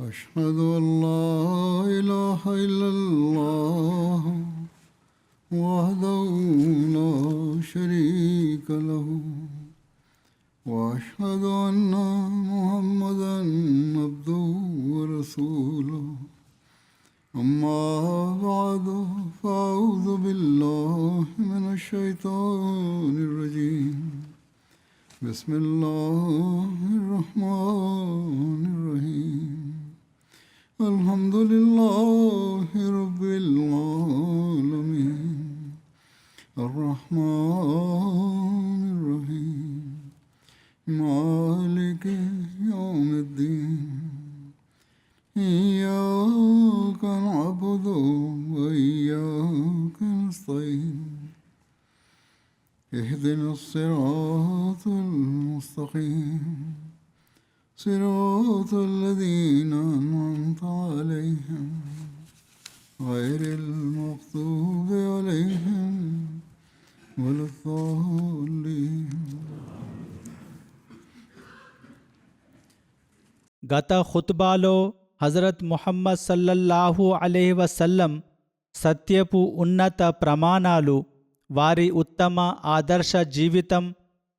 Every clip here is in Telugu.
أشهد أن لا إله إلا الله وحده لا شريك له وأشهد أن محمدا عبده ورسوله أما بعد فأعوذ بالله من الشيطان الرجيم بسم الله الرحمن الرحيم الحمد لله رب العالمين الرحمن الرحيم مالك يوم الدين إياك نعبد وإياك نستعين اهدنا الصراط المستقيم صراط الذين أنعمت عليهم غير المغضوب عليهم ولا الضالين. గత ఖుత్బాలో హజరత్ ముహమ్మద్ సల్లల్లాహు అలైహి వసల్లం సత్యపు ఉన్నత ప్రమాణాలు, వారి ఉత్తమ ఆదర్శ జీవితం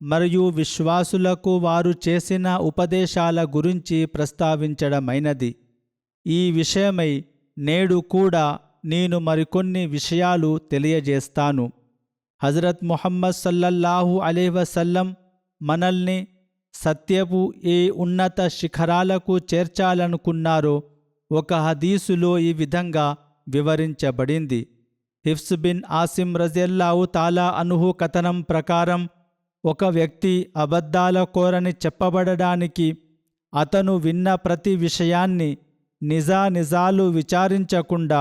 మరియు విశ్వాసులకు వారు చేసిన ఉపదేశాల గురించి ప్రస్తావించడమైనది. ఈ విషయమై నేడు కూడా నేను మరికొన్ని విషయాలు తెలియజేస్తాను. హజరత్ ముహమ్మద్ సల్లల్లాహు అలైహి వసల్లం మనల్ని సత్యపు ఏ ఉన్నత శిఖరాలకు చేర్చాలనుకున్నారో ఒక హదీసులో ఈ విధంగా వివరించబడింది. హిఫ్స్ బిన్ ఆసిం రజియల్లాహు తాలా అన్హు కథనం ప్రకారం ఒక వ్యక్తి అబద్ధాల కోరని చెప్పబడడానికి అతను విన్న ప్రతి విషయాన్ని నిజాలు విచారించకుండా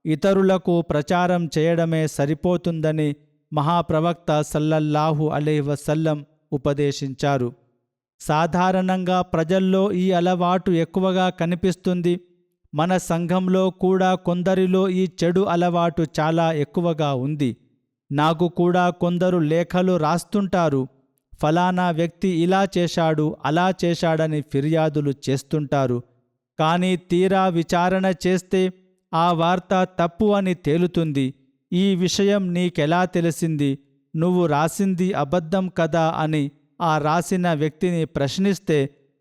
ఇతరులకు ప్రచారం చేయడమే సరిపోతుందని మహాప్రవక్త సల్లల్లాహు అలైహి వసల్లం ఉపదేశించారు. సాధారణంగా ప్రజల్లో ఈ అలవాటు ఎక్కువగా కనిపిస్తుంది. మన సంఘంలో కూడా కొందరిలో ఈ చెడు అలవాటు చాలా ఎక్కువగా ఉంది. నాకు కూడా కొందరు లేఖలు రాస్తుంటారు, ఫలానా వ్యక్తి ఇలా చేశాడు అలా చేశాడని ఫిర్యాదులు చేస్తుంటారు. కానీ తీరా విచారణ చేస్తే ఆ వార్త తప్పు అని తేలుతుంది. ఈ విషయం నీకెలా తెలిసింది? నువ్వు రాసింది అబద్ధం కదా అని ఆ రాసిన వ్యక్తిని ప్రశ్నిస్తే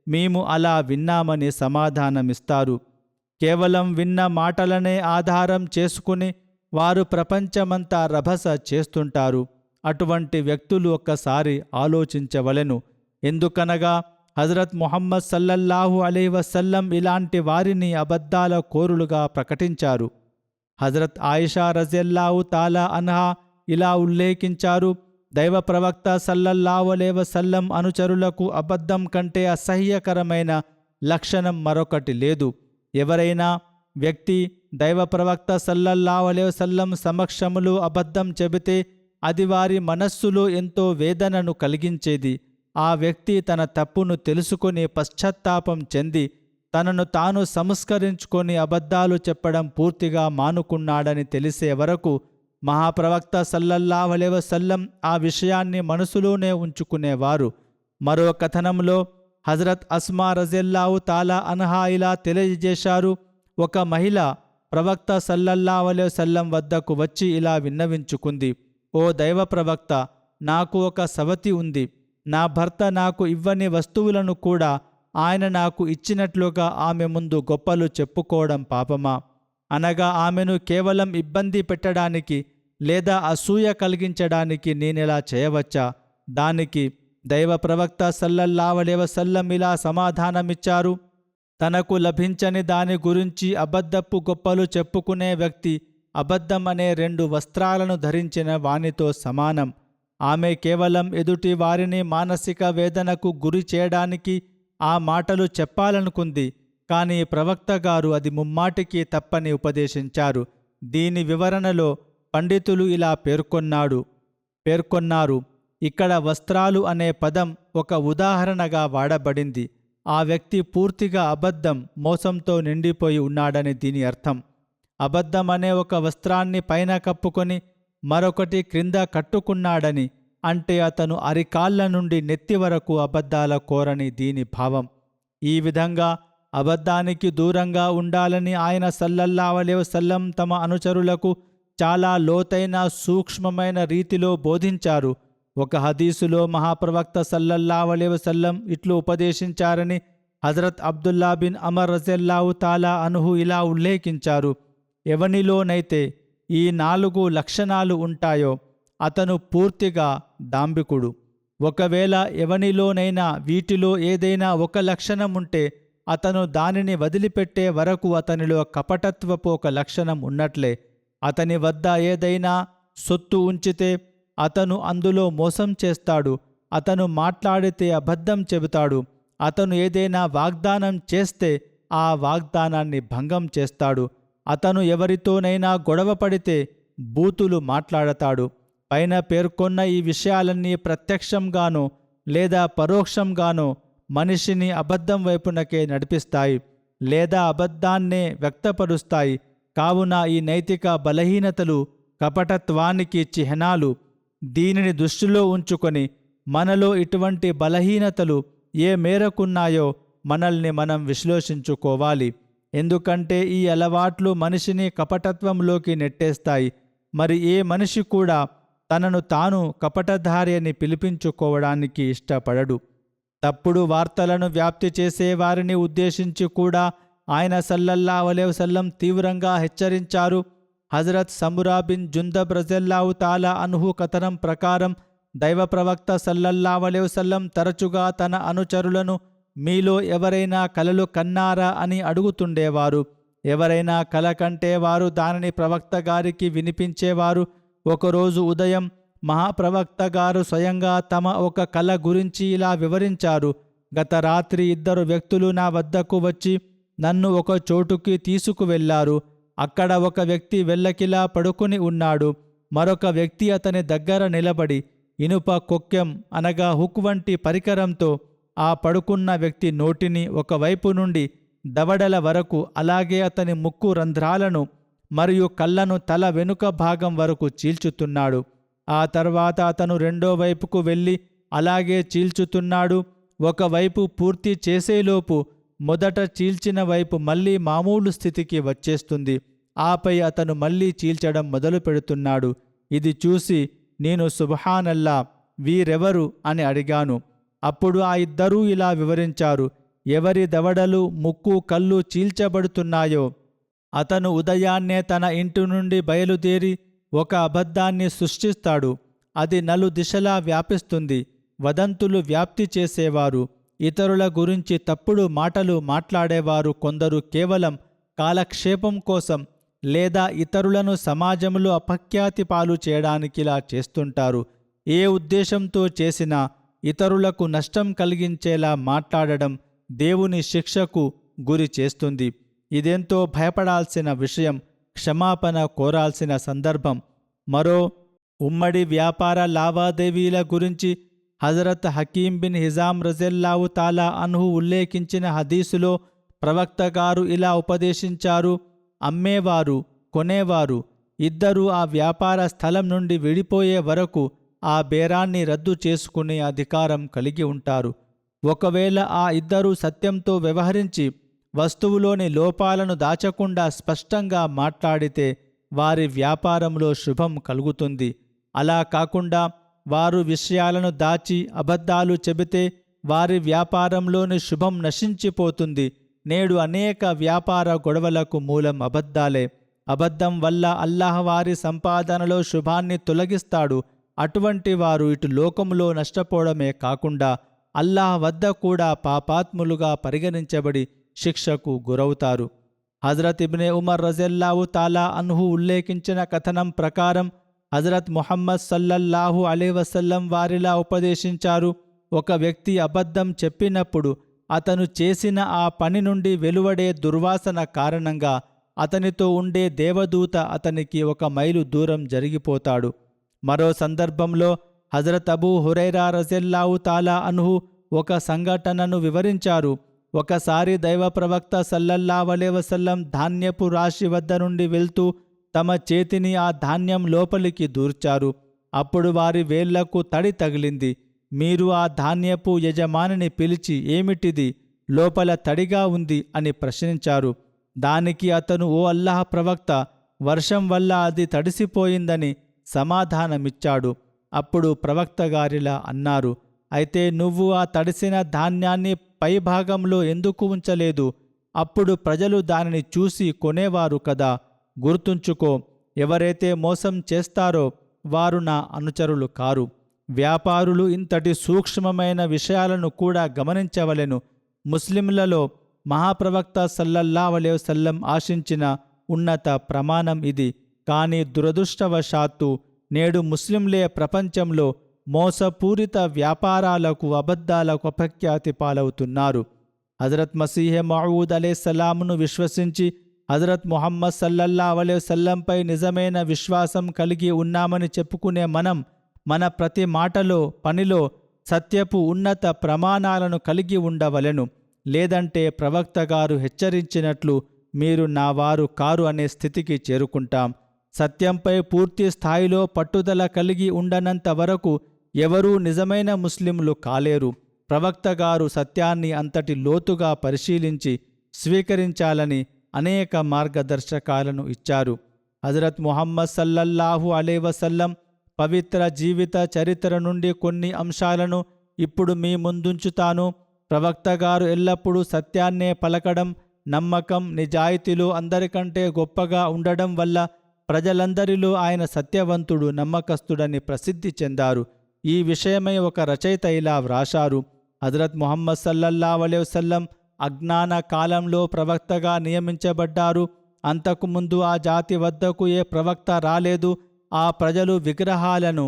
మేము అలా విన్నామని సమాధానమిస్తారు. కేవలం విన్న మాటలనే ఆధారం చేసుకుని వారు ప్రపంచమంతా రభస చేస్తుంటారు. అటువంటి వ్యక్తులు ఒక్కసారి ఆలోచించవలెను. ఎందుకనగా హజరత్ ముహమ్మద్ సల్లల్లాహు అలైహి వసల్లం ఇలాంటి వారిని అబద్ధాల కోరులుగా ప్రకటించారు. హజరత్ ఆయిషా రజియల్లాహు తాలా అన్హా ఇలా ఉల్లేఖించారు, దైవ ప్రవక్త సల్లల్లాహు అలైహి వసల్లం అనుచరులకు అబద్ధం కంటే అసహ్యకరమైన లక్షణం మరొకటి లేదు. ఎవరైనా వ్యక్తి దైవ ప్రవక్త సల్లల్లాహు అలైహి వసల్లం సమక్షములో అబద్ధం చెబితే అది వారి మనస్సులో ఎంతో వేదనను కలిగించేది. ఆ వ్యక్తి తన తప్పును తెలుసుకొని పశ్చాత్తాపం చెంది తనను తాను సంస్కరించుకొని అబద్ధాలు చెప్పడం పూర్తిగా మానుకున్నాడని తెలిసే వరకు మహాప్రవక్త సల్లల్లాహు అలైహి వసల్లం ఆ విషయాన్ని మనసులోనే ఉంచుకునేవారు. మరో కథనంలో హజరత్ అస్మా రజియల్లాహు తాలా అన్హా ఇలా తెలియజేశారు, ఒక మహిళ ప్రవక్త సల్లల్లాహు అలైహి వసల్లం వద్దకు వచ్చి ఇలా విన్నవించుకుంది, ఓ దైవ ప్రవక్త, నాకు ఒక సవతి ఉంది. నా భర్త నాకు ఇవ్వని వస్తువులను కూడా ఆయన నాకు ఇచ్చినట్లుగా ఆమె ముందు గొప్పలు చెప్పుకోవడం పాపమా? అనగా ఆమెను కేవలం ఇబ్బంది పెట్టడానికి లేదా అసూయ కలిగించడానికి నేనెలా చేయవచ్చా? దానికి దైవ ప్రవక్త సల్లల్లాహు అలైహి వసల్లం ఇలా సమాధానమిచ్చారు, తనకు లభించని దాని గురించి అబద్ధపు గొప్పలు చెప్పుకునే వ్యక్తి అబద్ధం అనే 2 వస్త్రాలను ధరించిన వానితో సమానం. ఆమె కేవలం ఎదుటి వారిని మానసిక వేదనకు గురి చేయడానికి ఆ మాటలు చెప్పాలనుకుంది. కానీ ప్రవక్త గారు అది ముమ్మాటికి తప్పని ఉపదేశించారు. దీని వివరణలో పండితులు ఇలా పేర్కొన్నారు, ఇక్కడ వస్త్రాలు అనే పదం ఒక ఉదాహరణగా వాడబడింది. ఆ వ్యక్తి పూర్తిగా అబద్ధం, మోసంతో నిండిపోయి ఉన్నాడని దీని అర్థం. అబద్ధం అనే ఒక వస్త్రాన్ని పైన కప్పుకొని మరొకటి క్రింద కట్టుకున్నాడని, అంటే అతను అరికాళ్ల నుండి నెత్తి వరకు అబద్ధాల కోరని దీని భావం. ఈ విధంగా అబద్ధానికి దూరంగా ఉండాలని ఆయన సల్లల్లాహు అలైహి వసల్లం తమ అనుచరులకు చాలా లోతైన సూక్ష్మమైన రీతిలో బోధించారు. ఒక హదీసులో మహాప్రవక్త సల్లల్లాహు అలైహి వసల్లం ఇట్లు ఉపదేశించారని హజరత్ అబ్దుల్లా బిన్ అమర్ రజల్లాహు తాలా అన్హు ఇలా ఉల్లేఖించారు: ఎవనిలోనైతే ఈ 4 లక్షణాలు ఉంటాయో అతను పూర్తిగా డాంబికుడు. ఒకవేళ ఎవనిలోనైనా వీటిలో ఏదైనా ఒక లక్షణం ఉంటే అతను దానిని వదిలిపెట్టే వరకు అతనిలో కపటత్వపు ఒక లక్షణం ఉన్నట్లే. అతని వద్ద ఏదైనా సొత్తు ఉంచితే అతను అందులో మోసం చేస్తాడు. అతను మాట్లాడితే అబద్ధం చెబుతాడు. అతను ఏదైనా వాగ్దానం చేస్తే ఆ వాగ్దానాన్ని భంగం చేస్తాడు. అతను ఎవరితోనైనా గొడవ పడితే బూతులు మాట్లాడతాడు. పైన పేర్కొన్న ఈ విషయాలన్నీ ప్రత్యక్షంగానో లేదా పరోక్షంగానో మనిషిని అబద్ధం వైపునకే నడిపిస్తాయి లేదా అబద్ధాన్నే వ్యక్తపరుస్తాయి. కావున ఈ నైతిక బలహీనతలు కపటత్వానికి చిహ్నాలు. దీనిని దృష్టిలో ఉంచుకొని మనలో ఇటువంటి బలహీనతలు ఏ మేరకున్నాయో మనల్ని మనం విశ్లేషించుకోవాలి. ఎందుకంటే ఈ అలవాట్లు మనిషిని కపటత్వంలోకి నెట్టేస్తాయి. మరి ఏ మనిషి కూడా తనను తాను కపటధారి అని పిలిపించుకోవడానికి ఇష్టపడడు. తప్పుడు వార్తలను వ్యాప్తి చేసే వారిని ఉద్దేశించి కూడా ఆయన సల్లల్లాహు అలైహి వసల్లం తీవ్రంగా హెచ్చరించారు. హజరత్ సమురా బిన్ జుందబ్ రజల్లాహు తాలా అన్హు కథనం ప్రకారం దైవ ప్రవక్త సల్లల్లాహు అలైహి వసల్లం తరచుగా తన అనుచరులను మీలో ఎవరైనా కలలు కన్నారా అని అడుగుతుండేవారు. ఎవరైనా కల కంటే వారు దానిని ప్రవక్త గారికి వినిపించేవారు. ఒకరోజు ఉదయం మహాప్రవక్త గారు స్వయంగా తమ ఒక కల గురించి ఇలా వివరించారు: గత రాత్రి 2 వ్యక్తులు నా వద్దకు వచ్చి నన్ను ఒక చోటుకి తీసుకువెళ్లారు. అక్కడ ఒక వ్యక్తి వెల్లకిలా పడుకుని ఉన్నాడు. మరొక వ్యక్తి అతని దగ్గర నిలబడి ఇనుప కొక్కెం అనగా హుక్ వంటి పరికరంతో ఆ పడుకున్న వ్యక్తి నోటిని ఒకవైపు నుండి దవడల వరకు, అలాగే అతని ముక్కు రంధ్రాలను మరియు కళ్ళను తల వెనుక భాగం వరకు చీల్చుతున్నాడు. ఆ తర్వాత అతను రెండో వైపుకు వెళ్ళి అలాగే చీల్చుతున్నాడు. ఒకవైపు పూర్తి చేసేలోపు మొదట చీల్చిన వైపు మళ్ళీ మామూలు స్థితికి వచ్చేస్తుంది. ఆపై అతను మళ్ళీ చీల్చడం మొదలు పెడుతున్నాడు. ఇది చూసి నేను సుబ్హానల్లా, వీరెవరు అని అడిగాను. అప్పుడు ఆ 2 ఇలా వివరించారు: ఎవరి దవడలు, ముక్కు, కళ్ళు చీల్చబడుతున్నాయో అతను ఉదయాన్నే తన ఇంటి నుండి బయలుదేరి ఒక అబద్ధాన్ని సృష్టిస్తాడు. అది నలుదిశలా వ్యాపిస్తుంది. వదంతులు వ్యాప్తి చేసేవారు, ఇతరుల గురించి తప్పుడు మాటలు మాట్లాడేవారు కొందరు కేవలం కాలక్షేపం కోసం లేదా ఇతరులను సమాజంలో అపఖ్యాతి పాలు చేయడానికిలా చేస్తుంటారు. ఏ ఉద్దేశంతో చేసినా ఇతరులకు నష్టం కలిగించేలా మాట్లాడడం దేవుని శిక్షకు గురి చేస్తుంది. ఇదెంతో భయపడాల్సిన విషయం, క్షమాపణ కోరాల్సిన సందర్భం. మరో ఉమ్మడి వ్యాపార లావాదేవీల గురించి హజరత్ హకీం బిన్ హిజాం రజల్లాహు తాలా అన్హు ఉల్లేఖించిన హదీసులో ప్రవక్త గారు ఇలా ఉపదేశించారు: అమ్మేవారు, కొనేవారు ఇద్దరూ ఆ వ్యాపార స్థలం నుండి విడిపోయే వరకు ఆ బేరాన్ని రద్దు చేసుకునే అధికారం కలిగి ఉంటారు. ఒకవేళ ఆ ఇద్దరూ సత్యంతో వ్యవహరించి వస్తువులోని లోపాలను దాచకుండా స్పష్టంగా మాట్లాడితే వారి వ్యాపారంలో శుభం కలుగుతుంది. అలా కాకుండా వారు విషయాలను దాచి అబద్ధాలు చెబితే వారి వ్యాపారంలోని శుభం నశించిపోతుంది. నేడు అనేక వ్యాపార గొడవలకు మూలం అబద్ధాలే. అబద్ధం వల్ల అల్లాహ్ వారి సంపాదనలో శుభాన్ని తొలగిస్తాడు. అటువంటి వారు ఇటు లోకంలో నష్టపోవడమే కాకుండా అల్లాహ్ వద్ద కూడా పాపాత్ములుగా పరిగణించబడి శిక్షకు గురవుతారు. హజరత్ ఇబ్నే ఉమర్ రజల్లాహు తాలా అన్హు ఉల్లేఖించిన కథనం ప్రకారం హజరత్ ముహమ్మద్ సల్లల్లాహు అలైహి వసల్లం వారిలా ఉపదేశించారు: ఒక వ్యక్తి అబద్ధం చెప్పినప్పుడు అతను చేసిన ఆ పని నుండి వెలువడే దుర్వాసన కారణంగా అతనితో ఉండే దేవదూత అతనికి 1 మైలు దూరం జరిగిపోతాడు. మరో సందర్భంలో హజరత్ అబూ హురైరా రజల్లాహు తాలా అన్హు ఒక సంఘటనను వివరించారు. ఒకసారి దైవ ప్రవక్త సల్లల్లాహు అలైహి వసల్లం ధాన్యపు రాశి వద్ద నుండి వెళ్తూ తమ చేతిని ఆ ధాన్యం లోపలికి దూర్చారు. అప్పుడు వారి వేళ్లకు తడి తగిలింది. మీరు ఆ ధాన్యపు యజమానిని పిలిచి, ఏమిటిది? లోపల తడిగా ఉంది అని ప్రశ్నించారు. దానికి అతను, ఓ అల్లాహ్ ప్రవక్త, వర్షం వల్ల అది తడిసిపోయిందని సమాధానమిచ్చాడు. అప్పుడు ప్రవక్త గారిలా అన్నారు, అయితే నువ్వు ఆ తడిసిన ధాన్యాన్ని పైభాగంలో ఎందుకు ఉంచలేదు? అప్పుడు ప్రజలు దానిని చూసి కొనేవారు కదా. గుర్తుంచుకో, ఎవరైతే మోసం చేస్తారో వారు నా అనుచరులు కారు. వ్యాపారులు ఇంతటి సూక్ష్మమైన విషయాలను కూడా గమనించవలెను. ముస్లింలలో మహాప్రవక్త సల్లల్లాహు అలైహి వసల్లం ఆశించిన ఉన్నత ప్రమాణం ఇది. కానీ దురదృష్టవశాత్తు నేడు ముస్లింలే ప్రపంచంలో మోసపూరిత వ్యాపారాలకు, అబద్ధాలకు అపఖ్యాతి పాలవుతున్నారు. హజరత్ మసీహే మౌఊద్ అలైహిస్సలాంను విశ్వసించి హజరత్ ముహమ్మద్ సల్లల్లాహు అలైహి వసల్లంపై నిజమైన విశ్వాసం కలిగి ఉన్నామని చెప్పుకునే మనం మన ప్రతి మాటలో, పనిలో సత్యపు ఉన్నత ప్రమాణాలను కలిగి ఉండవలెను. లేదంటే ప్రవక్త గారు హెచ్చరించినట్లు మీరు నా వారు కారు అనే స్థితికి చేరుకుంటాం. సత్యంపై పూర్తి స్థాయిలో పట్టుదల కలిగి ఉండనంత వరకు ఎవరూ నిజమైన ముస్లింలు కాలేరు. ప్రవక్త గారు సత్యాన్ని అంతటి లోతుగా పరిశీలించి స్వీకరించాలని అనేక మార్గదర్శకాలను ఇచ్చారు. హజరత్ ముహమ్మద్ సల్లల్లాహు అలైహి వసల్లం పవిత్ర జీవిత చరిత్ర నుండి కొన్ని అంశాలను ఇప్పుడు మీ ముందుంచుతాను. ప్రవక్త గారు ఎల్లప్పుడూ సత్యాన్నే పలకడం, నమ్మకం, నిజాయితీలో అందరికంటే గొప్పగా ఉండడం వల్ల ప్రజలందరిలో ఆయన సత్యవంతుడు, నమ్మకస్తుడని ప్రసిద్ధి చెందారు. ఈ విషయమై ఒక రచయిత ఇలా వ్రాశారు, హజరత్ ముహమ్మద్ సల్లల్లాహు అలైహి వసల్లం అజ్ఞాన కాలంలో ప్రవక్తగా నియమించబడ్డారు. అంతకుముందు ఆ జాతి వద్దకు ఏ ప్రవక్త రాలేదు. ఆ ప్రజలు విగ్రహాలను,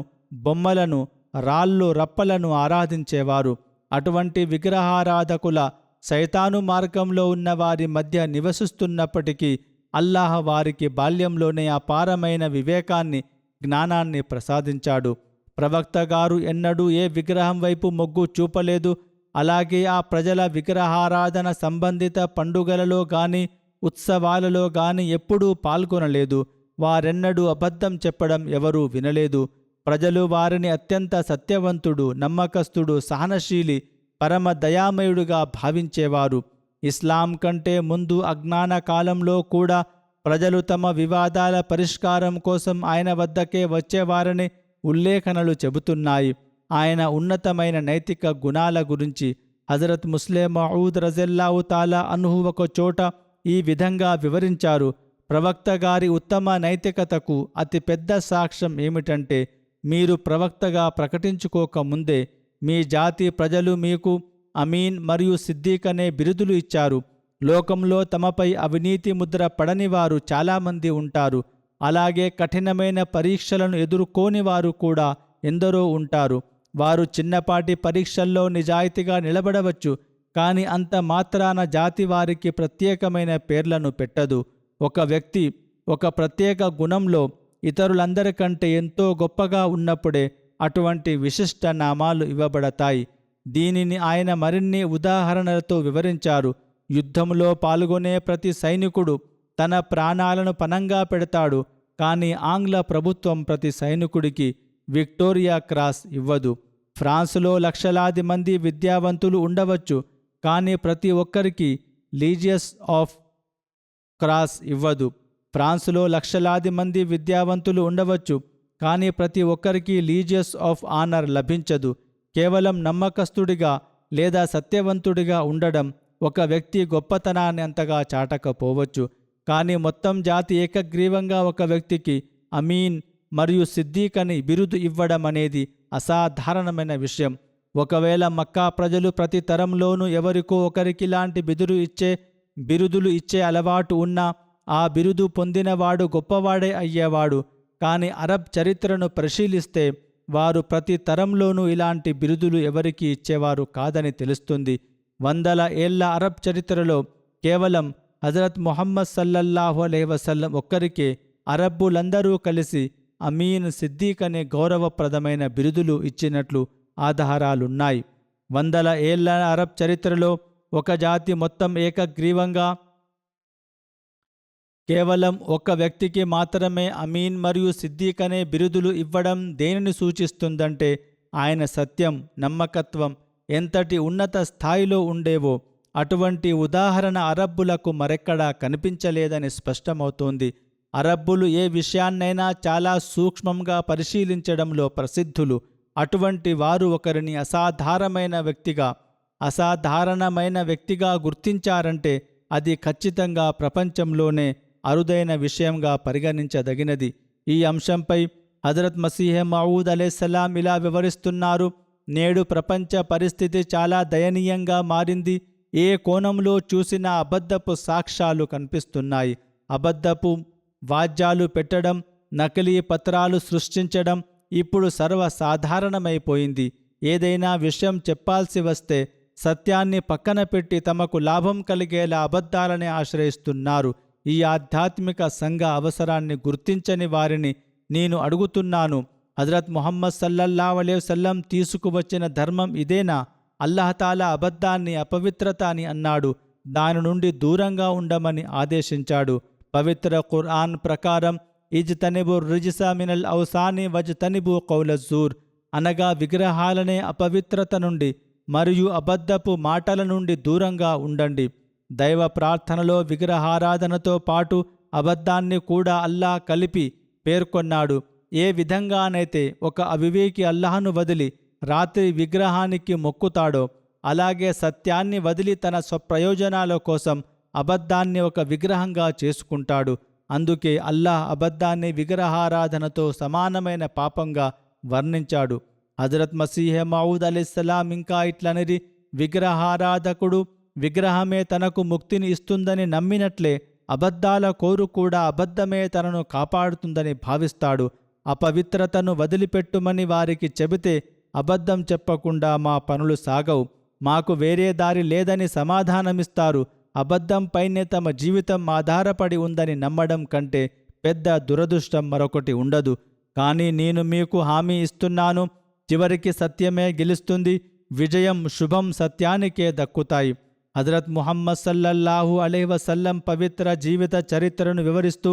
బొమ్మలను, రాళ్ళు, రప్పలను ఆరాధించేవారు. అటువంటి విగ్రహారాధకుల సైతాను మార్గంలో ఉన్న వారి మధ్య నివసిస్తున్నప్పటికీ అల్లాహ్ వారికి బాల్యంలోనే అపారమైన వివేకాన్ని, జ్ఞానాన్ని ప్రసాదించాడు. ప్రవక్త గారు ఎన్నడూ ఏ విగ్రహం వైపు మొగ్గు చూపలేదు. అలాగే ఆ ప్రజల విగ్రహారాధన సంబంధిత పండుగలలో గాని, ఉత్సవాలలో గాని ఎప్పుడూ పాల్గొనలేదు. వారెన్నడూ అబద్ధం చెప్పడం ఎవరూ వినలేదు. ప్రజలు వారిని అత్యంత సత్యవంతుడు, నమ్మకస్తుడు, సహనశీలి, పరమ దయామయుడుగా భావించేవారు. ఇస్లాం కంటే ముందు అజ్ఞాన కాలంలో కూడా ప్రజలు తమ వివాదాల పరిష్కారం కోసం ఆయన వద్దకే వచ్చేవారని ఉల్లేఖనలు చెబుతున్నాయి. ఆయన ఉన్నతమైన నైతిక గుణాల గురించి హజరత్ ముస్లిం మౌఊద్ రజల్లాహు తాలా అన్హు ఒక చోట ఈ విధంగా వివరించారు, ప్రవక్త గారి ఉత్తమ నైతికతకు అతి పెద్ద సాక్ష్యం ఏమిటంటే, మీరు ప్రవక్తగా ప్రకటించుకోకముందే మీ జాతి ప్రజలు మీకు అమీన్ మరియు సిద్దీక్ అనే బిరుదులు ఇచ్చారు. లోకంలో తమపై అవినీతి ముద్ర పడని వారు చాలామంది ఉంటారు. అలాగే కఠినమైన పరీక్షలను ఎదుర్కోని వారు కూడా ఎందరో ఉంటారు. వారు చిన్నపాటి పరీక్షల్లో నిజాయితీగా నిలబడవచ్చు, కానీ అంత మాత్రాన జాతి వారికి ప్రత్యేకమైన పేర్లను పెట్టదు. ఒక వ్యక్తి ఒక ప్రత్యేక గుణంలో ఇతరులందరికంటే ఎంతో గొప్పగా ఉన్నప్పుడే అటువంటి విశిష్ట నామాలు ఇవ్వబడతాయి. దీనిని ఆయన మరిన్ని ఉదాహరణలతో వివరించారు. యుద్ధంలో పాల్గొనే ప్రతి సైనికుడు తన ప్రాణాలను పణంగా పెడతాడు, కానీ ఆంగ్ల ప్రభుత్వం ప్రతి సైనికుడికి విక్టోరియా క్రాస్ ఇవ్వదు. ఫ్రాన్సులో లక్షలాది మంది విద్యావంతులు ఉండవచ్చు, కానీ ప్రతి ఒక్కరికి లీజియస్ ఆఫ్ క్రాస్ ఇవ్వదు. ఫ్రాన్సులో లక్షలాది మంది విద్యావంతులు ఉండవచ్చు, కానీ ప్రతి ఒక్కరికి లీజియస్ ఆఫ్ ఆనర్ లభించదు. కేవలం నమ్మకస్తుడిగా లేదా సత్యవంతుడిగా ఉండడం ఒక వ్యక్తి గొప్పతనాన్ని అంతగా చాటకపోవచ్చు, కానీ మొత్తం జాతి ఏకగ్రీవంగా ఒక వ్యక్తికి అమీన్ మరియు సిద్దీక్ అని బిరుదు ఇవ్వడం అనేది అసాధారణమైన విషయం. ఒకవేళ మక్కా ప్రజలు ప్రతి తరంలోనూ ఎవరికో ఒకరికి ఇలాంటి బిరుదులు ఇచ్చే అలవాటు ఉన్నా ఆ బిరుదు పొందినవాడు గొప్పవాడే అయ్యేవాడు. కానీ అరబ్ చరిత్రను పరిశీలిస్తే వారు ప్రతి తరంలోనూ ఇలాంటి బిరుదులు ఎవరికి ఇచ్చేవారు కాదని తెలుస్తుంది. వందల ఏళ్ల అరబ్ చరిత్రలో కేవలం హజరత్ ముహమ్మద్ సల్లల్లాహు అలైహి వసల్లం ఒక్కరికే అరబ్బులందరూ కలిసి అమీన్, సిద్దీక్ అనే గౌరవప్రదమైన బిరుదులు ఇచ్చినట్లు ఆధారాలున్నాయి. వందల ఏళ్ల అరబ్ చరిత్రలో ఒక జాతి మొత్తం ఏకగ్రీవంగా కేవలం ఒక వ్యక్తికి మాత్రమే అమీన్ మరియు సిద్దీక్ అనే బిరుదులు ఇవ్వడం దేనిని సూచిస్తుందంటే ఆయన సత్యం, నమ్మకత్వం ఎంతటి ఉన్నత స్థాయిలో ఉండేవో. అటువంటి ఉదాహరణ అరబ్బులకు మరెక్కడా కనిపించలేదని స్పష్టమవుతోంది. అరబ్బులు ఏ విషయాన్నైనా చాలా సూక్ష్మంగా పరిశీలించడంలో ప్రసిద్ధులు. అటువంటి వారు ఒకరిని అసాధారణమైన వ్యక్తిగా గుర్తించారంటే అది ఖచ్చితంగా ప్రపంచంలోనే అరుదైన విషయంగా పరిగణించదగినది. ఈ అంశంపై హజరత్ మసీహ్ మౌఊద్ అలైహిస్సలాం ఇలా వివరిస్తున్నారు: నేడు ప్రపంచ పరిస్థితి చాలా దయనీయంగా మారింది. ఏ కోణంలో చూసినా అబద్ధపు సాక్ష్యాలు కనిపిస్తున్నాయి. అబద్ధపు వాద్యాలు పెట్టడం, నకిలీ పత్రాలు సృష్టించడం ఇప్పుడు సర్వసాధారణమైపోయింది. ఏదైనా విషయం చెప్పాల్సి వస్తే సత్యాన్ని పక్కన పెట్టి తమకు లాభం కలిగేలా అబద్ధాలని ఆశ్రయిస్తున్నారు. ఈ ఆధ్యాత్మిక సంఘ అవసరాన్ని గుర్తించని వారిని నేను అడుగుతున్నాను, హజరత్ ముహమ్మద్ సల్లల్లాహు అలైహి వసల్లం తీసుకువచ్చిన ధర్మం ఇదేనా? అల్లాహతాలా అబద్ధాన్ని అపవిత్రత అని అన్నాడు. దాని నుండి దూరంగా ఉండమని ఆదేశించాడు. పవిత్ర ఖురాన్ ప్రకారం ఇజ్తనిబు రిజ్స మినల్ ఔసాని వజ్తనిబు కౌలజ్జూర్ అనగా విగ్రహాలనే అపవిత్రత నుండి మరియు అబద్ధపు మాటల నుండి దూరంగా ఉండండి. దైవ ప్రార్థనలో విగ్రహారాధనతో పాటు అబద్ధాన్ని కూడా అల్లాహ్ కలిపి పేర్కొన్నాడు. ఏ విధంగానైతే ఒక అవివేకి అల్లాహ్ను వదిలి రాత్రి విగ్రహానికి మొక్కుతాడో, అలాగే సత్యాన్ని వదిలి తన స్వప్రయోజనాల కోసం అబద్ధాన్ని ఒక విగ్రహంగా చేసుకుంటాడు. అందుకే అల్లాహ్ అబద్ధాన్ని విగ్రహారాధనతో సమానమైన పాపంగా వర్ణించాడు. హజరత్ మసీహ్ మౌఊద్ అలైహిస్సలాం ఇంకా ఇట్లనిరి: విగ్రహారాధకుడు విగ్రహమే తనకు ముక్తిని ఇస్తుందని నమ్మినట్లే అబద్ధాల కోరు కూడా అబద్ధమే తనను కాపాడుతుందని భావిస్తాడు. అపవిత్రతను వదిలిపెట్టుమని వారికి చెబితే అబద్ధం చెప్పకుండా మా పనులు సాగవు, మాకు వేరే దారి లేదని సమాధానమిస్తారు. అబద్ధంపైనే తమ జీవితం ఆధారపడి ఉందని నమ్మడం కంటే పెద్ద దురదృష్టం మరొకటి ఉండదు. కానీ నేను మీకు హామీ ఇస్తున్నాను, చివరికి సత్యమే గెలుస్తుంది. విజయం, శుభం సత్యానికే దక్కుతాయి. హజరత్ ముహమ్మద్ సల్లల్లాహు అలైహి వసల్లం పవిత్ర జీవిత చరిత్రను వివరిస్తూ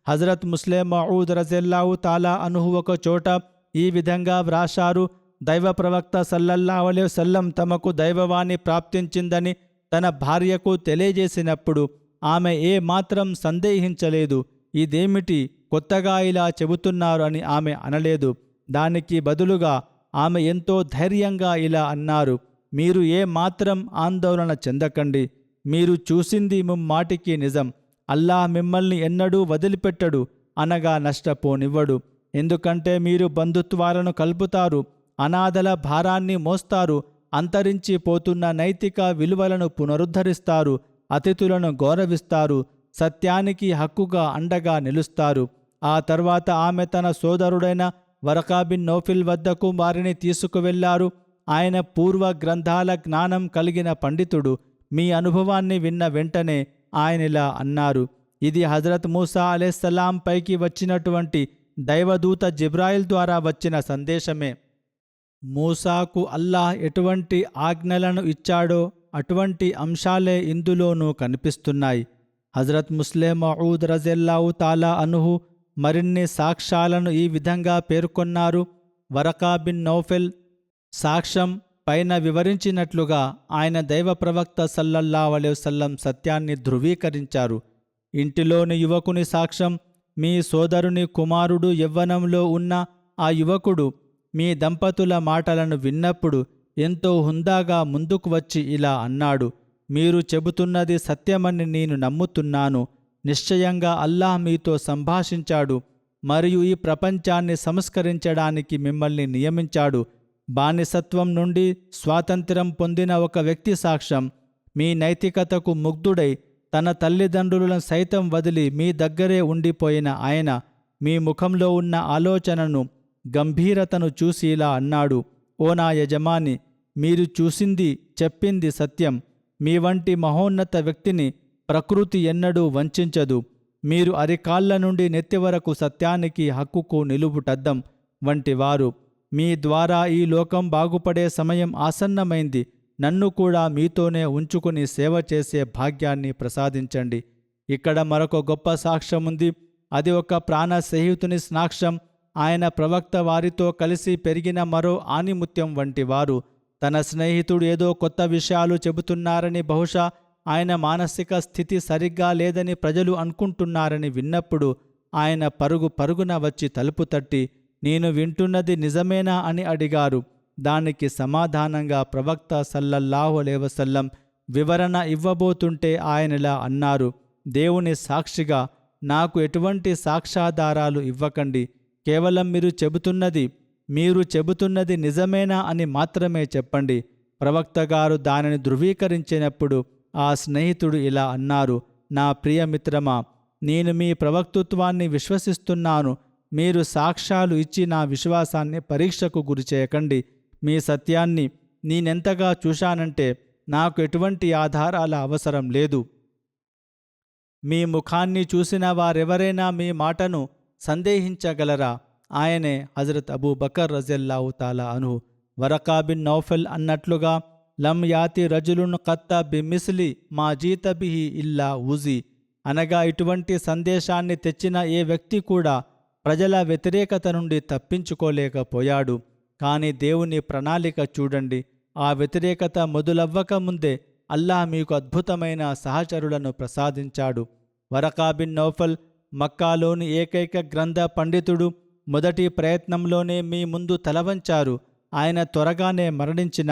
హజరత్ ముస్లిం మౌఊద్ రజియల్లాహు తాలా అన్హు ఒక చోట ఈ విధంగా వ్రాశారు: దైవ ప్రవక్త సల్లల్లాహు అలైహి వసల్లం తమకు దైవవాణి ప్రాప్తించిందని తన భార్యకు తెలియజేసినప్పుడు ఆమె ఏ మాత్రం సందేహించలేదు. ఇదేమిటి, కొత్తగా ఇలా చెబుతున్నారు అని ఆమె అనలేదు. దానికి బదులుగా ఆమె ఎంతో ధైర్యంగా ఇలా అన్నారు: మీరు ఏ మాత్రం ఆందోళన చెందకండి. మీరు చూసింది ముమ్మాటికి నిజం. అల్లాహ్ మిమ్మల్ని ఎన్నడూ వదిలిపెట్టడు, అనగా నష్టపోనివ్వడు. ఎందుకంటే మీరు బంధుత్వాలను కలుపుతారు, అనాథల భారాన్ని మోస్తారు, అంతరించిపోతున్న నైతిక విలువలను పునరుద్ధరిస్తారు, అతిథులను గౌరవిస్తారు, సత్యానికి హక్కుగా అండగా నిలుస్తారు. ఆ తర్వాత ఆమె తన సోదరుడైన వరకా బిన్ నౌఫిల్ వద్దకు వారిని తీసుకువెళ్లారు. ఆయన పూర్వ గ్రంథాల జ్ఞానం కలిగిన పండితుడు. మీ అనుభవాన్ని విన్న వెంటనే ఆయనిలా అన్నారు: ఇది హజరత్ మూసా అలైహిస్సలాం పైకి వచ్చినటువంటి దైవదూత జిబ్రాయిల్ ద్వారా వచ్చిన సందేశమే. మూసాకు అల్లాహ్ ఎటువంటి ఆజ్ఞలను ఇచ్చాడో అటువంటి అంశాలే ఇందులోనూ కనిపిస్తున్నాయి. హజరత్ ముస్లిం మౌఊద్ రజియల్లాహు తాలా అన్హు మరిన్ని సాక్ష్యాలను ఈ విధంగా పేర్కొన్నారు: వరకా బిన్ నౌఫెల్ సాక్ష్యం పైన వివరించినట్లుగా ఆయన దైవ ప్రవక్త సల్లల్లాహు అలైహి వసల్లం సత్యాన్ని ధృవీకరించారు. ఇంటిలోని యువకుని సాక్ష్యం: మీ సోదరుని కుమారుడు యవ్వనంలో ఉన్న ఆ యువకుడు మీ దంపతుల మాటలను విన్నప్పుడు ఎంతో హుందాగా ముందుకు వచ్చి ఇలా అన్నాడు: మీరు చెబుతున్నది సత్యమని నేను నమ్ముతున్నాను. నిశ్చయంగా అల్లాహ్ మీతో సంభాషించాడు మరియు ఈ ప్రపంచాన్ని సంస్కరించడానికి మిమ్మల్ని నియమించాడు. బానిసత్వం నుండి స్వాతంత్ర్యం పొందిన ఒక వ్యక్తి సాక్ష్యం: మీ నైతికతకు ముగ్ధుడై తన తల్లిదండ్రులను సైతం వదిలి మీ దగ్గరే ఉండిపోయిన ఆయన మీ ముఖంలో ఉన్న ఆలోచనను, గంభీరతను చూసి ఇలా అన్నాడు: ఓ నా యజమాని, మీరు చూసింది, చెప్పింది సత్యం. మీ వంటి మహోన్నత వ్యక్తిని ప్రకృతి ఎన్నడూ వంచించదు. మీరు అరికాళ్ల నుండి నెత్తి వరకు సత్యానికి, హక్కుకు నిలువుటద్దం వంటివారు. మీ ద్వారా ఈ లోకం బాగుపడే సమయం ఆసన్నమైంది. నన్ను కూడా మీతోనే ఉంచుకుని సేవ చేసే భాగ్యాన్ని ప్రసాదించండి. ఇక్కడ మరొక గొప్ప సాక్ష్యముంది. అది ఒక ప్రాణ స్నేహితుని సాక్ష్యం. ఆయన ప్రవక్త వారితో కలిసి పెరిగిన మరో ఆణిముత్యం వంటి వారు. తన స్నేహితుడు ఏదో కొత్త విషయాలు చెబుతున్నారని, బహుశా ఆయన మానసిక స్థితి సరిగ్గా లేదని ప్రజలు అనుకుంటున్నారని విన్నప్పుడు ఆయన పరుగున వచ్చి తలుపు తట్టి, నేను వింటున్నది నిజమేనా అని అడిగారు. దానికి సమాధానంగా ప్రవక్త సల్లల్లాహు అలైహి వసల్లం వివరణ ఇవ్వబోతుంటే ఆయనలా అన్నారు, దేవుని సాక్షిగా నాకు ఎటువంటి సాక్ష్యాధారాలు ఇవ్వకండి. కేవలం మీరు చెబుతున్నది నిజమేనా అని మాత్రమే చెప్పండి. ప్రవక్త గారు దానిని ధృవీకరించినప్పుడు ఆ స్నేహితుడు ఇలా అన్నారు, నా ప్రియమిత్రమా, నేను మీ ప్రవక్తృత్వాన్ని విశ్వసిస్తున్నాను. మీరు సాక్ష్యాలు ఇచ్చి నా విశ్వాసాన్ని పరీక్షకు గురిచేయకండి. మీ సత్యాన్ని నేనెంతగా చూశానంటే నాకు ఎటువంటి ఆధారాల అవసరం లేదు. మీ ముఖాన్ని చూసిన వారెవరైనా మీ మాటను సందేహించగలరా? ఆయనే హజరత్ అబూ బకర్ రజల్లాహు తాలా అన్హు. వరకా బిన్ నౌఫల్ అన్నట్లుగా, లం యాతి రజులున్ కత్త బిమిస్లి మా జీత బిహి ఇల్లా ఉజీ, అనగా ఇటువంటి సందేశాన్ని తెచ్చిన ఏ వ్యక్తి కూడా ప్రజల వ్యతిరేకత నుండి తప్పించుకోలేకపోయాడు. కానీ దేవుని ప్రణాళిక చూడండి. ఆ వ్యతిరేకత మొదలవ్వక ముందే అల్లాహ్ మీకు అద్భుతమైన సహచరులను ప్రసాదించాడు. వరకా బిన్ నౌఫల్ మక్కాలోని ఏకైక గ్రంథ పండితుడు. మొదటి ప్రయత్నంలోనే మీ ముందు తలవంచారు. ఆయన త్వరగానే మరణించిన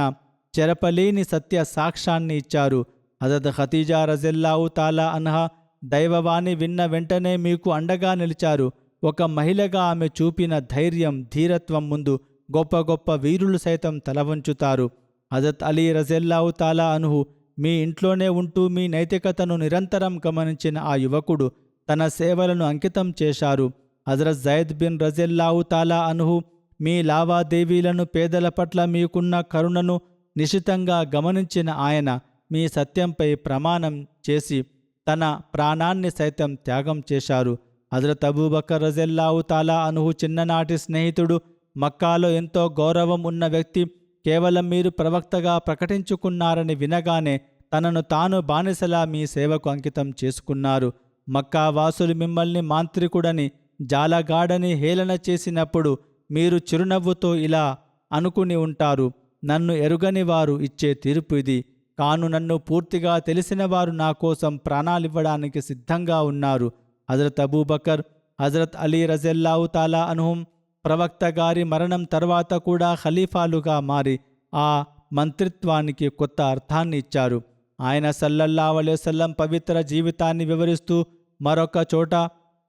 చెరపలేని సత్య సాక్ష్యాన్ని ఇచ్చారు. హజరత్ ఖదీజా రజల్లాహు తాలా అన్హా దైవవాణి విన్న వెంటనే మీకు అండగా నిలిచారు. ఒక మహిళగా ఆమె చూపిన ధైర్యం, ధీరత్వం ముందు గొప్ప గొప్ప వీరులు సైతం తలవంచుతారు. హజరత్ అలీ రజల్లాహు తాలా అన్హు మీ ఇంట్లోనే ఉంటూ మీ నైతికతను నిరంతరం గమనించిన ఆ యువకుడు తన సేవలను అంకితం చేశారు. హజరత్ జైద్ బిన్ రజల్లాహు తాలా అన్హు మీ లావాదేవీలను, పేదల పట్ల మీకున్న కరుణను నిశితంగా గమనించిన ఆయన మీ సత్యంపై ప్రమాణం చేసి తన ప్రాణాన్ని సైతం త్యాగం చేశారు. హజరత్ అబూబకర్ రజల్లాహు తాలా అన్హు చిన్ననాటి స్నేహితుడు, మక్కాలో ఎంతో గౌరవం ఉన్న వ్యక్తి. కేవలం మీరు ప్రవక్తగా ప్రకటించుకున్నారని వినగానే తనను తాను బానిసలా మీ సేవకు అంకితం చేసుకున్నారు. మక్కా వాసులు మిమ్మల్ని మాంత్రికుడని, జాలగాడని హేళన చేసినప్పుడు మీరు చిరునవ్వుతో ఇలా అనుకుని ఉంటారు, నన్ను ఎరుగని వారు ఇచ్చే తీర్పు ఇది. కాను నన్ను పూర్తిగా తెలిసిన వారు నా కోసం ప్రాణాలివ్వడానికి సిద్ధంగా ఉన్నారు. హజరత్ అబూబకర్, హజరత్ అలీ రజల్లాహు తాలా అన్హుం ప్రవక్త గారి మరణం తర్వాత కూడా ఖలీఫాలుగా మారి ఆ మంత్రిత్వానికి కొత్త అర్థాన్ని ఇచ్చారు. ఆయన సల్లల్లాహు అలైహి వసల్లం పవిత్ర జీవితాన్ని వివరిస్తూ మరొక చోట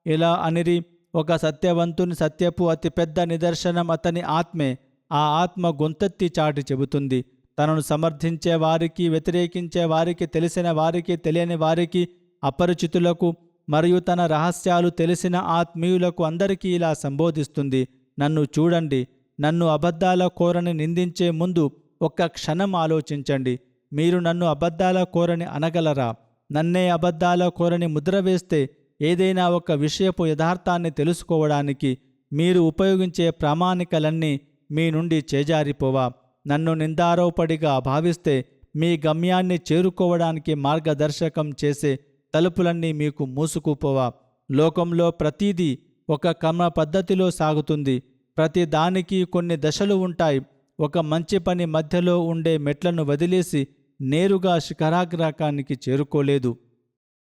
ఇలా అనిరి, ఒక సత్యవంతుని సత్యపు అతిపెద్ద నిదర్శనం అతని ఆత్మే. ఆ ఆత్మ గొంతెత్తి చాటి చెబుతుంది. తనను సమర్థించే వారికి, వ్యతిరేకించే వారికి, తెలిసిన వారికి, తెలియని వారికి, అపరిచితులకు మరియు తన రహస్యాలు తెలిసిన ఆత్మీయులకు అందరికీ ఇలా సంబోధిస్తుంది, నన్ను చూడండి. నన్ను అబద్ధాల కోరని నిందించే ముందు ఒక్క క్షణం ఆలోచించండి. మీరు నన్ను అబద్ధాల కోరని అనగలరా? నన్నే అబద్ధాల కోరని ముద్ర వేస్తే ఏదైనా ఒక విషయపు యథార్థాన్ని తెలుసుకోవడానికి మీరు ఉపయోగించే ప్రామాణికలన్నీ మీ నుండి చేజారిపోవా? నన్ను నిందారోపడిగా భావిస్తే మీ గమ్యాన్ని చేరుకోవడానికి మార్గదర్శకం చేసే తలుపులన్నీ మీకు మూసుకుపోవా? లోకంలో ప్రతీదీ ఒక క్రమ పద్ధతిలో సాగుతుంది. ప్రతి దానికి కొన్ని దశలు ఉంటాయి. ఒక మంచి పని మధ్యలో ఉండే మెట్లను వదిలేసి నేరుగా శిఖరాగ్రకానికి చేరుకోలేదు.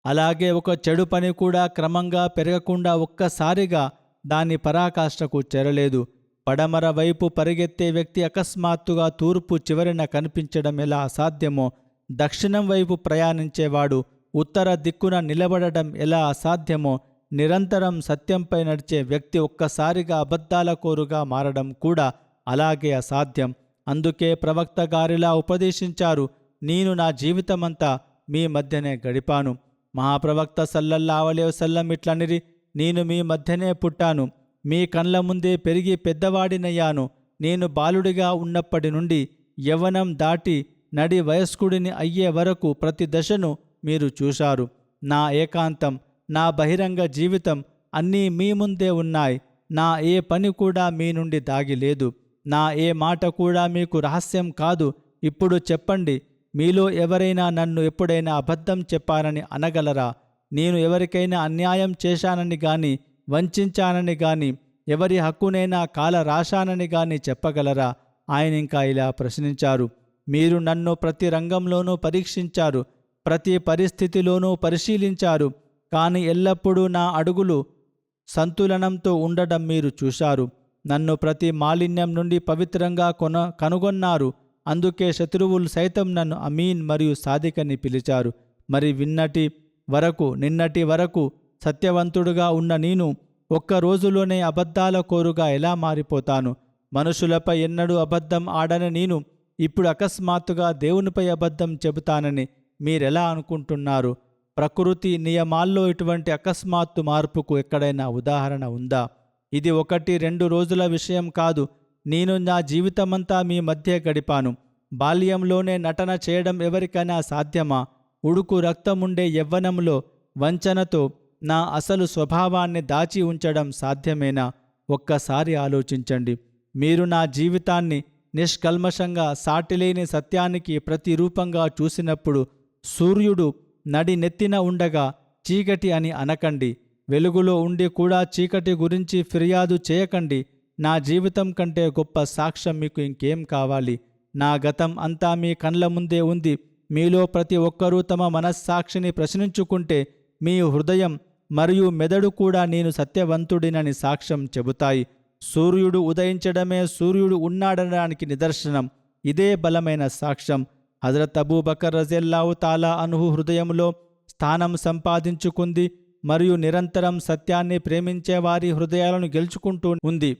అలాగే ఒక చెడు పని కూడా క్రమంగా పెరగకుండా ఒక్కసారిగా దాని పరాకాష్ఠకు చేరలేదు. పడమర వైపు పరిగెత్తే వ్యక్తి అకస్మాత్తుగా తూర్పు చివరిన కనిపించడం ఎలా అసాధ్యమో, దక్షిణం వైపు ప్రయాణించేవాడు ఉత్తర దిక్కున నిలబడడం ఎలా అసాధ్యమో, నిరంతరం సత్యంపై నడిచే వ్యక్తి ఒక్కసారిగా అబద్ధాల కోరుగా మారడం కూడా అలాగే అసాధ్యం. అందుకే ప్రవక్త గారిలా ఉపదేశించారు, నేను నా జీవితమంతా మీ మధ్యనే గడిపాను. మహాప్రవక్త సల్లల్లాహు అలైహి వసల్లం ఇట్లనిరి, నేను మీ మధ్యనే పుట్టాను, మీ కండ్ల ముందే పెరిగి పెద్దవాడినయ్యాను. నేను బాలుడిగా ఉన్నప్పటి నుండి యవ్వనం దాటి నడి వయస్కుడిని అయ్యే వరకు ప్రతి దశను మీరు చూశారు. నా ఏకాంతం, నా బహిరంగ జీవితం అన్నీ మీ ముందే ఉన్నాయి. నా ఏ పని కూడా మీ నుండి దాగిలేదు. నా ఏ మాట కూడా మీకు రహస్యం కాదు. ఇప్పుడు చెప్పండి, మీలో ఎవరైనా నన్ను ఎప్పుడైనా అబద్ధం చెప్పారని అనగలరా? నేను ఎవరికైనా అన్యాయం చేశానని గాని, వంచానని గాని, ఎవరి హక్కునైనా కాల రాశానని గాని చెప్పగలరా? ఆయన ఇంకా ఇలా ప్రశ్నించారు, మీరు నన్ను ప్రతి రంగంలోనూ పరీక్షించారు, ప్రతి పరిస్థితిలోనూ పరిశీలించారు. కానీ ఎల్లప్పుడూ నా అడుగులు సంతులనంతో ఉండడం మీరు చూశారు. నన్ను ప్రతి మాలిన్యం నుండి పవిత్రంగా కనుగొన్నారు. అందుకే శత్రువులు సైతం నన్ను అమీన్ మరియు సాదికని పిలిచారు. మరి నిన్నటి వరకు సత్యవంతుడుగా ఉన్న నేను ఒక్క రోజులోనే అబద్ధాల కోరుగా ఎలా మారిపోతాను? మనుషులపై ఎన్నడూ అబద్ధం ఆడని నేను ఇప్పుడు అకస్మాత్తుగా దేవునిపై అబద్ధం చెబుతానని మీరెలా అనుకుంటున్నారు? ప్రకృతి నియమాల్లో ఇటువంటి అకస్మాత్తు మార్పుకు ఎక్కడైనా ఉదాహరణ ఉందా? ఇది 1-2 రోజుల విషయం కాదు. నేను నా జీవితమంతా మీ మధ్య గడిపాను. బాల్యంలోనే నటన చేయడం ఎవరికైనా సాధ్యమా? ఉడుకు రక్తముండే యవ్వనంలో వంచనతో నా అసలు స్వభావాన్ని దాచి ఉంచడం సాధ్యమేనా? ఒక్కసారి ఆలోచించండి. మీరు నా జీవితాన్ని నిష్కల్మషంగా సాటిలేని సత్యానికి ప్రతిరూపంగా చూసినప్పుడు సూర్యుడు నడి నెత్తిన ఉండగా చీకటి అని అనకండి. వెలుగులో ఉండి కూడా చీకటి గురించి ఫిర్యాదు చేయకండి. నా జీవితం కంటే గొప్ప సాక్ష్యం మీకు ఇంకేం కావాలి? నా గతం అంతా మీ కండ్ల ముందే ఉంది. మీలో ప్రతి ఒక్కరూ తమ మనస్సాక్షిని ప్రశ్నించుకుంటే మీ హృదయం మరియు మెదడు కూడా నేను సత్యవంతుడినని సాక్ష్యం చెబుతాయి. సూర్యుడు ఉదయించడమే సూర్యుడు ఉన్నాడనడానికి నిదర్శనం. ఇదే బలమైన సాక్ష్యం. హజరత్ అబూబకర్ రజియల్లాహు తాలా అన్హు హృదయంలో స్థానం సంపాదించుకుంది మరియు నిరంతరం సత్యాన్ని ప్రేమించే వారి హృదయాలను గెలుచుకుంటూ ఉంది.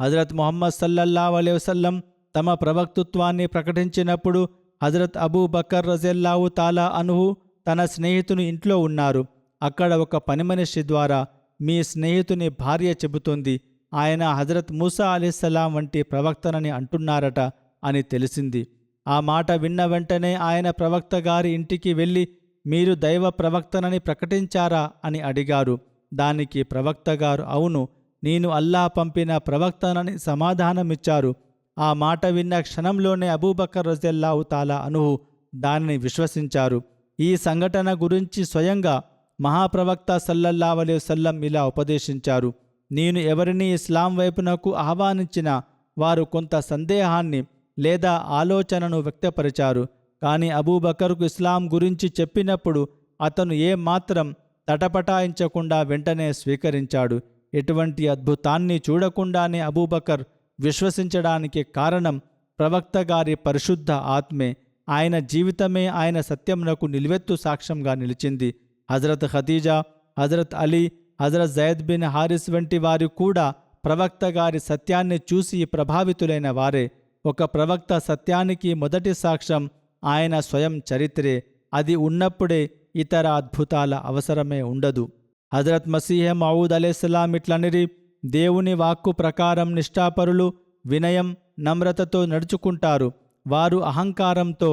హజరత్ ముహమ్మద్ సల్లల్లాహు అలైహి వసల్లం తమ ప్రవక్తృత్వాన్ని ప్రకటించినప్పుడు హజరత్ అబూబకర్ రజియల్లాహు తాలా అన్హు తన స్నేహితుని ఇంట్లో ఉన్నారు. అక్కడ ఒక పనిమనిషి ద్వారా మీ స్నేహితుని భార్య చెబుతుంది, ఆయన హజరత్ మూసా అలైహిస్సలాం వంటి ప్రవక్తనని అంటున్నారట అని తెలిసింది. ఆ మాట విన్న వెంటనే ఆయన ప్రవక్త గారి ఇంటికి వెళ్ళి మీరు దైవ ప్రవక్తనని ప్రకటించారా అని అడిగారు. దానికి ప్రవక్త గారు అవును, నేను అల్లాహ్ పంపిన ప్రవక్తనని సమాధానమిచ్చారు. ఆ మాట విన్న క్షణంలోనే అబూబకర్ రజియల్లాహు తాలా అన్హు దానిని విశ్వసించారు. ఈ సంఘటన గురించి స్వయంగా మహాప్రవక్త సల్లల్లాహు అలైహి వసల్లం ఇలా ఉపదేశించారు, నేను ఎవరిని ఇస్లాం వైపునకు ఆహ్వానించినా వారు కొంత సందేహాన్ని లేదా ఆలోచనను వ్యక్తపరిచారు. కానీ అబూబకర్కు ఇస్లాం గురించి చెప్పినప్పుడు అతను ఏమాత్రం తటపటాయించకుండా వెంటనే స్వీకరించాడు. ఎటువంటి అద్భుతాన్ని చూడకుండానే అబూబకర్ విశ్వసించడానికి కారణం ప్రవక్త గారి పరిశుద్ధ ఆత్మే. ఆయన జీవితమే ఆయన సత్యమునకు నిలువెత్తు సాక్ష్యంగా నిలిచింది. హజరత్ ఖదీజా, హజరత్ అలీ, హజరత్ జయద్ బిన్ హారిస్ వంటి వారు కూడా ప్రవక్త గారి సత్యాన్ని చూసి ప్రభావితులైన వారే. ఒక ప్రవక్త సత్యానికి మొదటి సాక్ష్యం ఆయన స్వయం చరిత్రే. అది ఉన్నప్పుడే ఇతర అద్భుతాల అవసరమే ఉండదు. హజరత్ మసీహ్ మౌద్ అలైహిస్సలాం ఇట్లనిరి, దేవుని వాక్కు ప్రకారం నిష్ఠాపరులు వినయం నమ్రతతో నడుచుకుంటారు. వారు అహంకారంతో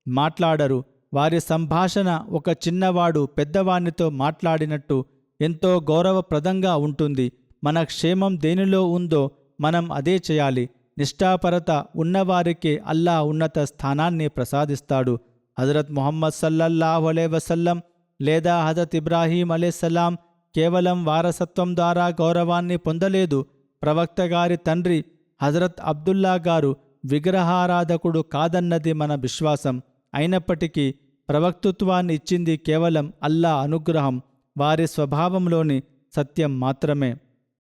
మాట్లాడరు. వారి సంభాషణ ఒక చిన్నవాడు పెద్దవానితో మాట్లాడినట్టు ఎంతో గౌరవప్రదంగా ఉంటుంది. మన క్షేమం దేనిలో ఉందో మనం అదే చేయాలి. నిష్ఠాపరత ఉన్నవారికే అల్లాహ్ ఉన్నత స్థానాన్ని ప్రసాదిస్తాడు. హజరత్ ముహమ్మద్ సల్లల్లాహు అలైహి వసల్లం లేదా హజరత్ ఇబ్రాహీం అలైహిస్సలాం కేవలం వారసత్వం ద్వారా గౌరవాన్ని పొందలేదు. ప్రవక్త గారి తండ్రి హజరత్ అబ్దుల్లా గారు విగ్రహారాధకుడు కాదన్నది మన విశ్వాసం. అయినప్పటికీ ప్రవక్తృత్వాన్ని ఇచ్చింది కేవలం అల్లాహ్ అనుగ్రహం, వారి స్వభావంలోని సత్యం మాత్రమే.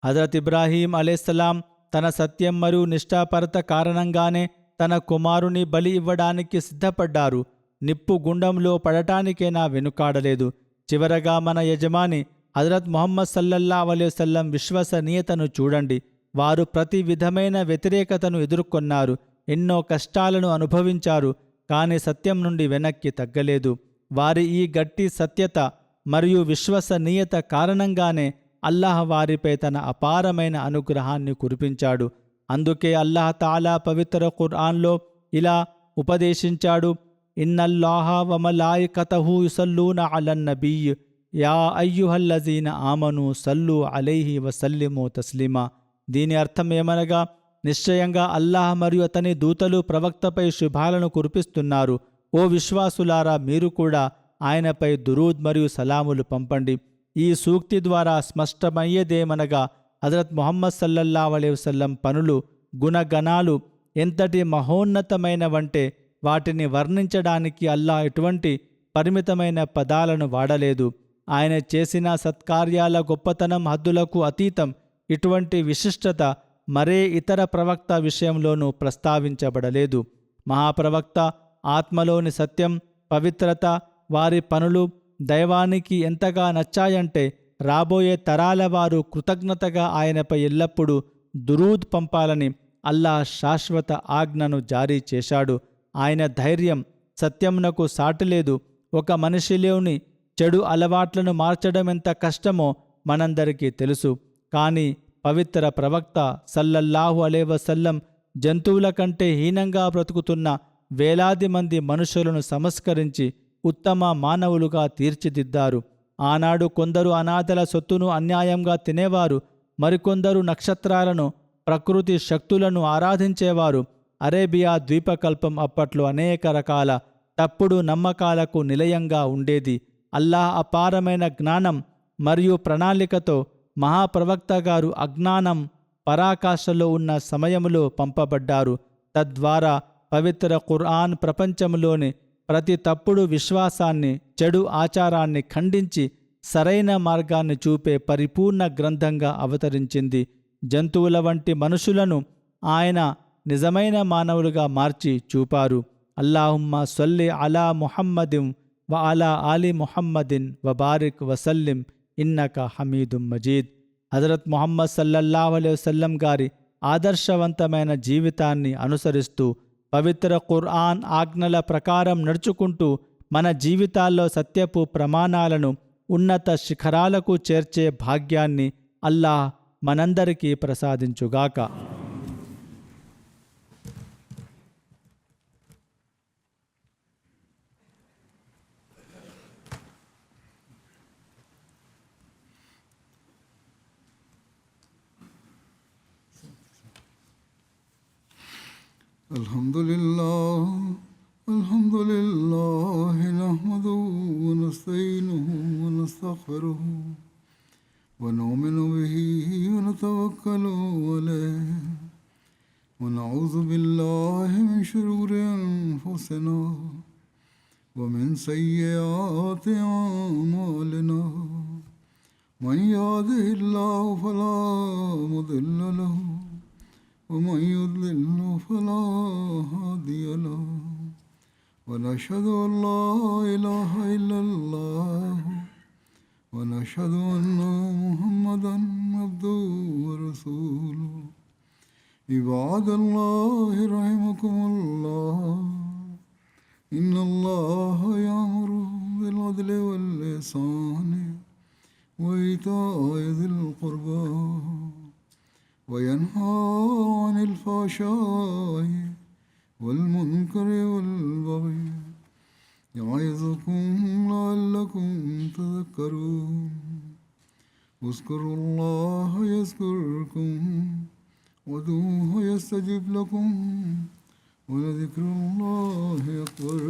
హజరత్ ఇబ్రాహీం అలైహిస్సలాం తన సత్యం మరియు నిష్ఠాపరత కారణంగానే తన కుమారుని బలి ఇవ్వడానికి సిద్ధపడ్డారు. నిప్పు గుండంలో పడటానికైనా వెనుకాడలేదు. చివరగా మన యజమాని హజరత్ ముహమ్మద్ సల్లల్లాహు అలైహి వసల్లం విశ్వసనీయతను చూడండి. వారు ప్రతి విధమైన వ్యతిరేకతను ఎదుర్కొన్నారు, ఎన్నో కష్టాలను అనుభవించారు. కానీ సత్యం నుండి వెనక్కి తగ్గలేదు. వారి ఈ గట్టి సత్యత మరియు విశ్వసనీయత కారణంగానే అల్లాహ్ వారిపై తన అపారమైన అనుగ్రహాన్ని కురిపించాడు. అందుకే అల్లాహ్ తాలా పవిత్ర ఖుర్ఆన్లో ఇలా ఉపదేశించాడు, ఇన్నల్లాహ వమలాయికతహు యుసల్లూన అలన్ నబియ్య్ యా అయ్యుహల్లజీన ఆమను సల్లు అలైహి వసల్లిము తస్లిమా. దీని అర్థం ఏమనగా, నిశ్చయంగా అల్లాహ్ మరియు అతని దూతలు ప్రవక్తపై శుభాలను కురిపిస్తున్నారు. ఓ విశ్వాసులారా, మీరు కూడా ఆయనపై దురూద్ మరియు సలాములు పంపండి. ఈ సూక్తి ద్వారా స్పష్టమయ్యేదేమనగా, హజరత్ ముహమ్మద్ సల్లల్లాహు అలైహి వసల్లం పనులు గుణగణాలు ఎంతటి మహోన్నతమైనవంటే వాటిని వర్ణించడానికి అల్లా ఎటువంటి పరిమితమైన పదాలను వాడలేదు. ఆయన చేసిన సత్కార్యాల గొప్పతనం హద్దులకు అతీతం. ఇటువంటి విశిష్టత మరే ఇతర ప్రవక్త విషయంలోనూ ప్రస్తావించబడలేదు. మహాప్రవక్త ఆత్మలోని సత్యం, పవిత్రత, వారి పనులు దైవానికి ఎంతగా నచ్చాయంటే రాబోయే తరాల వారు కృతజ్ఞతగా ఆయనపై ఎల్లప్పుడూ దురూద్ పంపాలని అల్లా శాశ్వత ఆజ్ఞను జారీ చేశాడు. ఆయన ధైర్యం, సత్యంనకు సాటిలేదు. ఒక మనిషిలోని చెడు అలవాట్లను మార్చడం ఎంత కష్టమో మనందరికీ తెలుసు. కానీ పవిత్ర ప్రవక్త సల్లల్లాహు అలైహి వసల్లం జంతువుల కంటే హీనంగా బ్రతుకుతున్న వేలాది మంది మనుషులను సంస్కరించి ఉత్తమ మానవులుగా తీర్చిదిద్దారు. ఆనాడు కొందరు అనాథల సొత్తును అన్యాయంగా తినేవారు, మరికొందరు నక్షత్రాలను, ప్రకృతి శక్తులను ఆరాధించేవారు. అరేబియా ద్వీపకల్పం అప్పట్లో అనేక రకాల తప్పుడు నమ్మకాలకు నిలయంగా ఉండేది. అల్లాహ్ అపారమైన జ్ఞానం మరియు ప్రణాళికతో మహాప్రవక్త గారు అజ్ఞానం పరాకాష్ఠలో ఉన్న సమయంలో పంపబడ్డారు. తద్వారా పవిత్ర ఖుర్ఆన్ ప్రపంచంలోని ప్రతి తప్పుడు విశ్వాసాన్ని, చెడు ఆచారాన్ని ఖండించి సరైన మార్గాన్ని చూపే పరిపూర్ణ గ్రంథంగా అవతరించింది. జంతువుల వంటి మనుషులను ఆయన నిజమైన మానవులుగా మార్చి చూపారు. అల్లాహుమ్మా సల్లి అలా ముహమ్మదిన్ వ అలా ఆలి ముహమ్మదిన్ వబారిక్ వసల్లిం ఇన్నక హమీదుం మజీద్. హజరత్ ముహమ్మద్ సల్లల్లాహు అలైహి వసల్లం గారి ఆదర్శవంతమైన జీవితాన్ని అనుసరిస్తూ పవిత్ర ఖుర్ఆన్ ఆజ్ఞల ప్రకారం నడుచుకుంటూ మన జీవితాల్లో సత్యపు ప్రమాణాలను ఉన్నత శిఖరాలకు చేర్చే భాగ్యాన్ని అల్లాహ్ మనందరికీ ప్రసాదించుగాక. Alhamdulillah nahmaduhu wa nasta'inuhu wa nastaghfiruhu wa nu'minu bihi wa natawakkalu alayhi wa na'udhu billahi min shururi anfusina wa min sayyiati a'malina. Man yahdihillahu fala mudilla lahu ومن يضلل فلا هادي له ونشهد أن لا إله إلا الله ونشهد أن محمدا عبده ورسوله. عباد الله رحمكم الله إن الله يأمر بالعدل والإحسان وإيتاء ذي القربى وينهى عن الفحشاء والمنكر والبغي يعظكم لعلكم تذكرون. اذكروا الله يذكركم وادعوه يستجب لكم ولذكر الله أكبر.